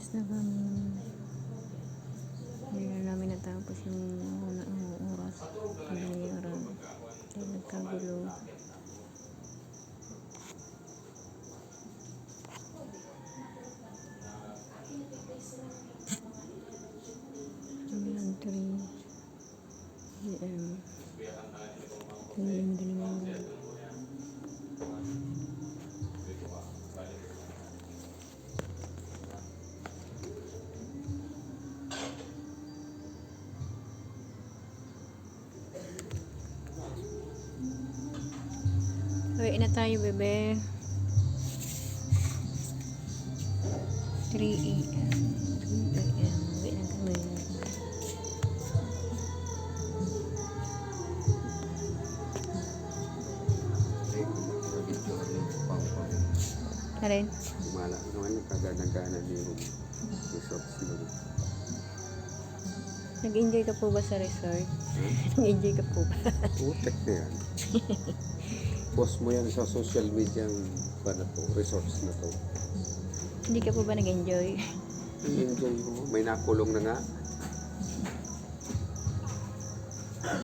alas na kami. Hindi na namin natapos yung unang oras. Paglayaran. Kaya nagkagulo. Hanggang 3 PM. Dilim-dilim. Uwi na tayo, bebe. 3 AM. 3 AM. Uwi na kami. Karin? Mala naman kagana-gana din yung resorts mo. Nag-enjoy ka po ba sa resort? Nag-enjoy ka po ba? Putek na yan. Post mo yan sa social media yung resorts na to. Hindi ka po ba nag-enjoy? Enjoy mo. May nakulong na nga.